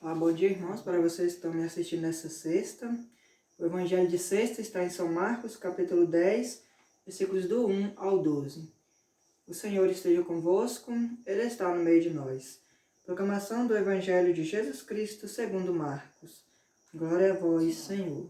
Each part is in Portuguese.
Olá, bom dia, irmãos, para vocês que estão me assistindo nessa sexta. O evangelho de sexta está em São Marcos, capítulo 10, versículos do 1 ao 12. O Senhor esteja convosco, Ele está no meio de nós. Proclamação do evangelho de Jesus Cristo segundo Marcos. Glória a vós, Senhor.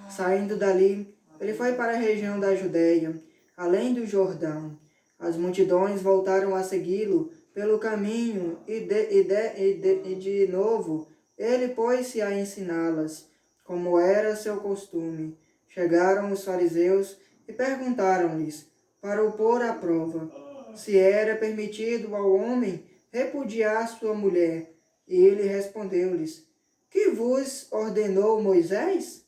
Saindo dali, ele foi para a região da Judéia, além do Jordão. As multidões voltaram a segui-lo pelo caminho e de novo ele pôs-se a ensiná-las, como era seu costume. Chegaram os fariseus e perguntaram-lhes, para o pôr à prova, se era permitido ao homem repudiar sua mulher. E ele respondeu-lhes, que vos ordenou Moisés?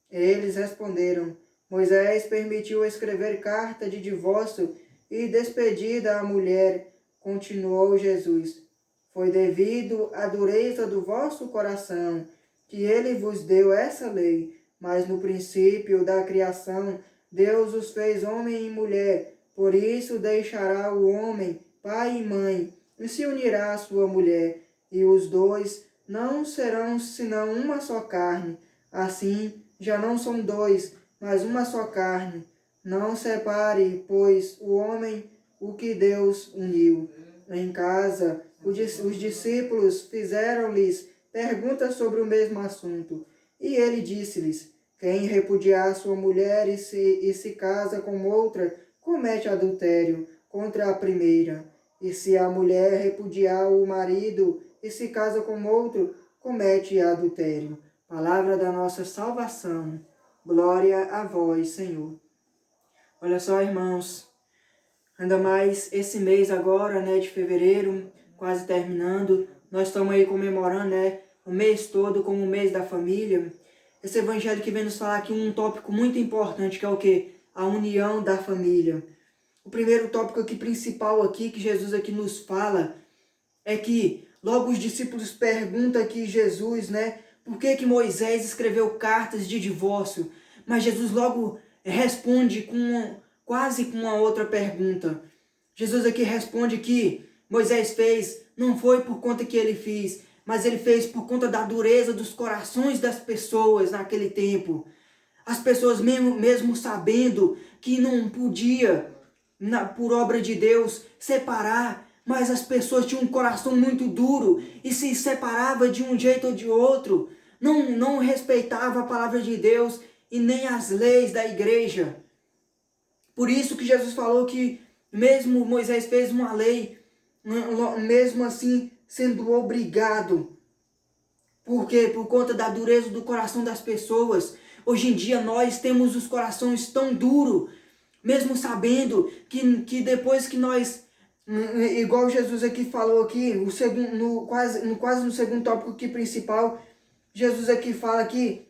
Eles responderam, Moisés permitiu escrever carta de divórcio e despedida à mulher. Continuou Jesus, foi devido à dureza do vosso coração que ele vos deu essa lei, mas no princípio da criação Deus os fez homem e mulher, por isso deixará o homem pai e mãe, e se unirá à sua mulher, e os dois não serão senão uma só carne. Assim, já não são dois, mas uma só carne. Não separe, pois, o homem o que Deus uniu. Em casa, os discípulos fizeram-lhes perguntas sobre o mesmo assunto. E ele disse-lhes, quem repudiar sua mulher e se casa com outra, comete adultério contra a primeira. E se a mulher repudiar o marido e se casa com outro, comete adultério. Palavra da nossa salvação. Glória a vós, Senhor. Olha só, irmãos, ainda mais esse mês agora, de fevereiro, quase terminando, nós estamos aí comemorando, o mês todo como o mês da família. Esse evangelho que vem nos falar aqui um tópico muito importante, que é o quê? A união da família. O primeiro tópico aqui, principal aqui, que Jesus aqui nos fala, é que logo os discípulos perguntam aqui Jesus, por que Moisés escreveu cartas de divórcio? Mas Jesus logo responde quase com uma outra pergunta. Jesus aqui responde que Moisés fez, não foi por conta que ele fez, mas ele fez por conta da dureza dos corações das pessoas naquele tempo. As pessoas mesmo sabendo que não podia, por obra de Deus, separar, mas as pessoas tinham um coração muito duro e se separava de um jeito ou de outro. Não respeitava a palavra de Deus e nem as leis da igreja. Por isso que Jesus falou que mesmo Moisés fez uma lei, mesmo assim sendo obrigado. Por quê? Por conta da dureza do coração das pessoas. Hoje em dia nós temos os corações tão duros, mesmo sabendo que depois que nós, igual Jesus aqui falou aqui, quase no segundo tópico aqui principal, Jesus aqui fala que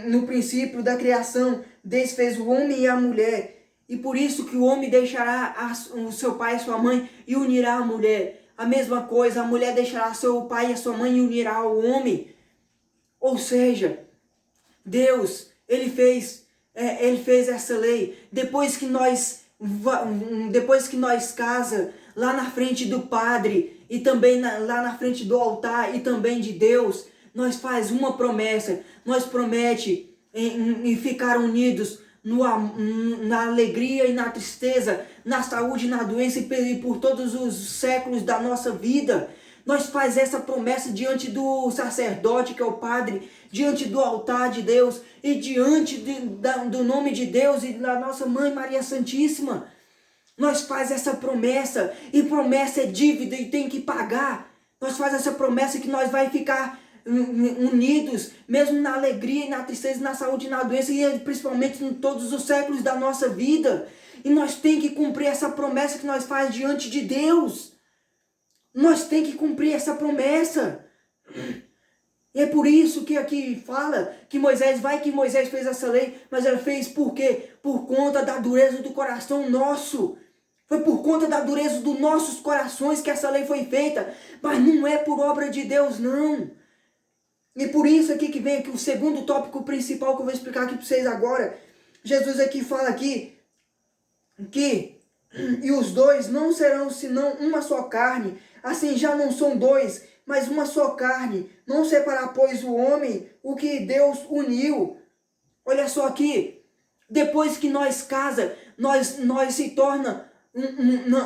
no princípio da criação, Deus fez o homem e a mulher. E por isso que o homem deixará o seu pai e sua mãe e unirá a mulher. A mesma coisa, a mulher deixará seu pai e a sua mãe e unirá ao homem. Ou seja, Deus, ele fez essa lei. Depois que nós casa lá na frente do Padre e também lá na frente do altar e também de Deus, nós faz uma promessa. Nós promete em ficar unidos na alegria e na tristeza, na saúde e na doença e por todos os séculos da nossa vida. Nós faz essa promessa diante do sacerdote, que é o Padre, diante do altar de Deus e diante do nome de Deus e da nossa Mãe Maria Santíssima. Nós faz essa promessa, e promessa é dívida e tem que pagar. Nós faz essa promessa que nós vai ficar unidos, mesmo na alegria e na tristeza, na saúde e na doença, e principalmente em todos os séculos da nossa vida. E nós tem que cumprir essa promessa que nós faz diante de Deus. Nós tem que cumprir essa promessa. E é por isso que aqui fala que Moisés fez essa lei, mas ele fez por quê? Por conta da dureza do coração nosso. Foi por conta da dureza dos nossos corações que essa lei foi feita, mas não é por obra de Deus, não. E por isso aqui que vem aqui o segundo tópico principal que eu vou explicar aqui para vocês agora. Jesus aqui fala aqui que e os dois não serão senão uma só carne. assim já não são dois, mas uma só carne. Não separar, pois, o homem o que Deus uniu. Olha só aqui, depois que nós casa, nós se torna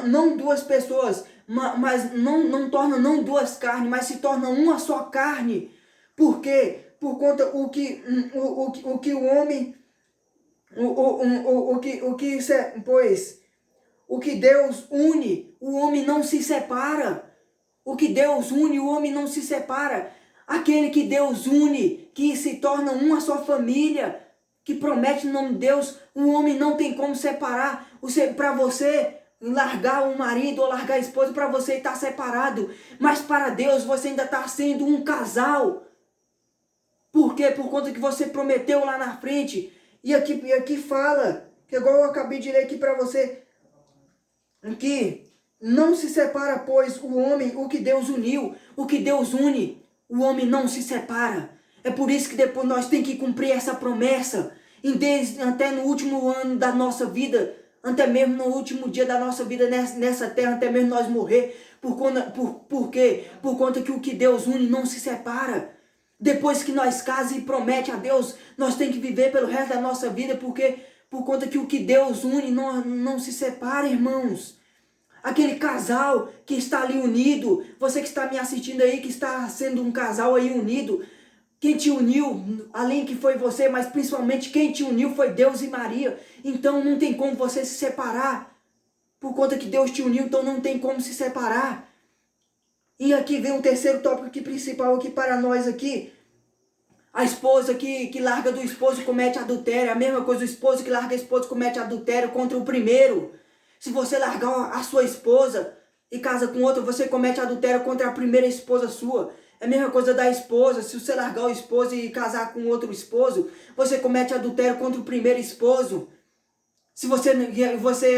não duas pessoas, mas não torna não duas carnes, mas se torna uma só carne. Por quê? Por conta o que o homem, pois, o que Deus une, o homem não se separa. O que Deus une, o homem não se separa. Aquele que Deus une, que se torna uma só família, que promete no nome de Deus, o homem não tem como separar. Para você largar o marido ou largar a esposa, para você estar separado. Mas para Deus você ainda está sendo um casal. Por quê? Por conta que você prometeu lá na frente. E aqui fala, que igual eu acabei de ler aqui para você, que não se separa, pois, o homem, o que Deus uniu. O que Deus une, o homem não se separa. É por isso que depois nós temos que cumprir essa promessa. Até no último ano da nossa vida, até mesmo no último dia da nossa vida nessa terra, até mesmo nós morrer. Por quê? Por conta que o que Deus une não se separa. Depois que nós casamos e promete a Deus, nós temos que viver pelo resto da nossa vida, porque por conta que o que Deus une não se separa, irmãos. Aquele casal que está ali unido, você que está me assistindo aí, que está sendo um casal aí unido, quem te uniu, além que foi você, mas principalmente quem te uniu foi Deus e Maria. Então não tem como você se separar. Por conta que Deus te uniu, então não tem como se separar. E aqui vem um terceiro tópico aqui, principal aqui para nós aqui. A esposa que larga do esposo comete adultério. A mesma coisa, o esposo que larga a esposa comete adultério contra o primeiro. Se você largar a sua esposa e casa com outra, você comete adultério contra a primeira esposa sua. É a mesma coisa da esposa. Se você largar o esposo e casar com outro esposo, você comete adultério contra o primeiro esposo. Se você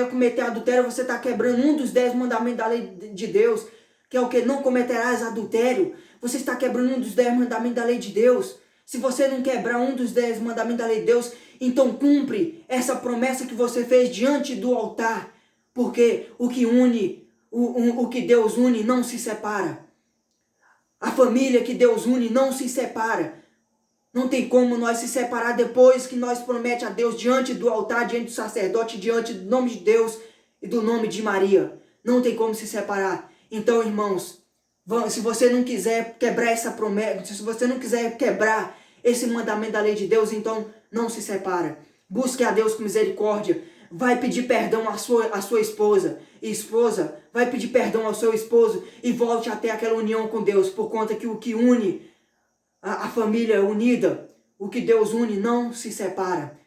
cometer adultério, você está quebrando um dos 10 mandamentos da lei de Deus, que é o que? Não cometerás adultério. Você está quebrando um dos 10 mandamentos da lei de Deus. Se você não quebrar um dos 10 mandamentos da lei de Deus, então cumpre essa promessa que você fez diante do altar. Porque o que une, o que Deus une não se separa. A família que Deus une não se separa. Não tem como nós se separar depois que nós promete a Deus diante do altar, diante do sacerdote, diante do nome de Deus e do nome de Maria. Não tem como se separar. Então, irmãos, se você não quiser quebrar essa promessa, se você não quiser quebrar esse mandamento da lei de Deus, então não se separa. Busque a Deus com misericórdia. Vai pedir perdão à sua esposa. E esposa, vai pedir perdão ao seu esposo e volte até aquela união com Deus, por conta que o que une a família unida, o que Deus une não se separa.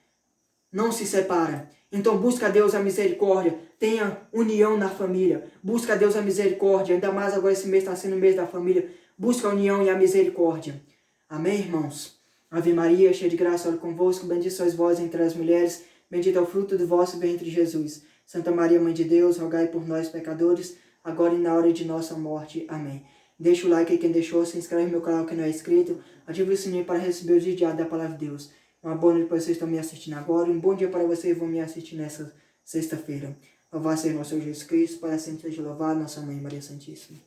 Não se separa. Então busca a Deus a misericórdia. Tenha união na família. Busca a Deus a misericórdia. Ainda mais agora esse mês está sendo o mês da família. Busca a união e a misericórdia. Amém, irmãos? Ave Maria, cheia de graça, ora convosco. Bendita sois vós entre as mulheres. Bendito é o fruto do vosso ventre, Jesus. Santa Maria, Mãe de Deus, rogai por nós, pecadores, agora e na hora de nossa morte. Amém. Deixa o like aí quem deixou, se inscreve no meu canal que não é inscrito, ative o sininho para receber os vídeos diários da Palavra de Deus. Uma boa noite para vocês que estão me assistindo agora, um bom dia para vocês que vão me assistir nessa sexta-feira. Louvado seja nosso Senhor Jesus Cristo, para sempre seja louvado, nossa Mãe Maria Santíssima.